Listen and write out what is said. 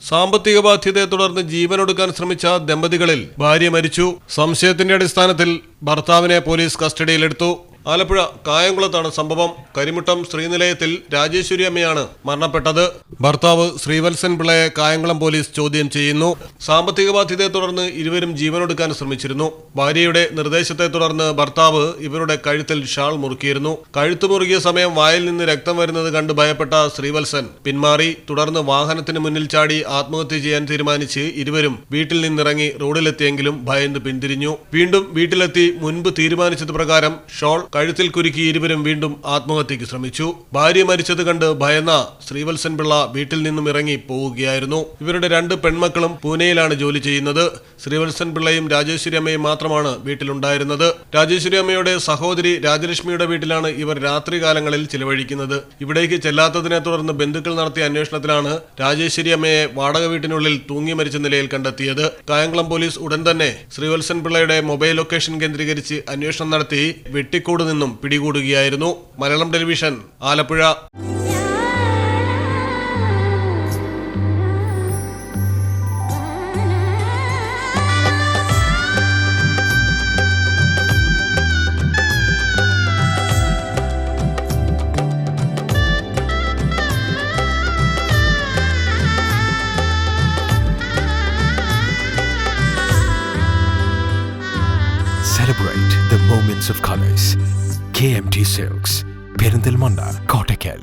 സാമ്പത്തിക ബാധ്യതയെ തുടർന്ന് ജീവനൊടുക്കാൻ ശ്രമിച്ച ദമ്പതികളിൽ ഭാര്യ മരിച്ചു. സംശയത്തിന്റെ അടിസ്ഥാനത്തിൽ ഭർത്താവിനെ പോലീസ് കസ്റ്റഡിയിലെടുത്തു. ആലപ്പുഴ കായംകുളത്താണ് സംഭവം. കരിമുട്ടം ശ്രീനിലയത്തിൽ രാജേശ്വരി അമ്മയാണ് മരണപ്പെട്ടത്. ഭർത്താവ് ശ്രീവത്സൻ പിള്ളയെ കായംകുളം പോലീസ് ചോദ്യം ചെയ്യുന്നു. സാമ്പത്തിക ബാധ്യതയെ തുടർന്ന് ഇരുവരും ജീവനൊടുക്കാൻ ശ്രമിച്ചിരുന്നു. ഭാര്യയുടെ നിർദ്ദേശത്തെ തുടർന്ന് ഭർത്താവ് ഇവരുടെ കഴുത്തിൽ ഷാൾ മുറുക്കിയിരുന്നു. കഴുത്ത് മുറുകിയ സമയം വായിൽ നിന്ന് രക്തം വരുന്നത് കണ്ട് ഭയപ്പെട്ട ശ്രീവത്സൻ പിന്മാറി. തുടർന്ന് വാഹനത്തിന് മുന്നിൽ ചാടി ആത്മഹത്യ ചെയ്യാൻ തീരുമാനിച്ച് ഇരുവരും വീട്ടിൽ നിന്നിറങ്ങി റോഡിലെത്തിയെങ്കിലും ഭയന്ന് പിന്തിരിഞ്ഞു. വീണ്ടും വീട്ടിലെത്തി മുൻപ് തീരുമാനിച്ചത് പ്രകാരം ഷോൾ കഴുത്തിൽ കുരുക്കി ഇരുവരും വീണ്ടും ആത്മഹത്യക്ക് ശ്രമിച്ചു. ഭാര്യ മരിച്ചത് കണ്ട് ഭയന്ന ശ്രീവത്സൻ പിള്ള വീട്ടിൽ നിന്നും ഇറങ്ങി പോവുകയായിരുന്നു. ഇവരുടെ 2 പെൺമക്കളും പൂനെയിലാണ് ജോലി ചെയ്യുന്നത്. ശ്രീവത്സൻ പിള്ളയും രാജേശ്വരി അമ്മയും മാത്രമാണ് വീട്ടിലുണ്ടായിരുന്നത്. രാജേശ്വരി അമ്മയുടെ സഹോദരി രാജലക്ഷ്മിയുടെ വീട്ടിലാണ് ഇവർ രാത്രികാലങ്ങളിൽ ചിലവഴിക്കുന്നത്. ഇവിടേക്ക് ചെല്ലാത്തതിനെ തുടർന്ന് ബന്ധുക്കൾ നടത്തിയ അന്വേഷണത്തിലാണ് രാജേശ്വരി അമ്മയെ വാടക വീട്ടിനുള്ളിൽ തൂങ്ങി മരിച്ച നിലയിൽ കണ്ടെത്തിയത്. കായംകുളം പോലീസ് ഉടൻ തന്നെ ശ്രീവത്സൻ പിള്ളയുടെ മൊബൈൽ ലൊക്കേഷൻ കേന്ദ്രീകരിച്ച് അന്വേഷണം നടത്തി വെട്ടിക്കോട് നിന്നും പിടികൂടുകയായിരുന്നു. Malayalam television, Alappuzha. Celebrate the moments of colors. KMT Silks, Perinthalmanna, Kottakkal.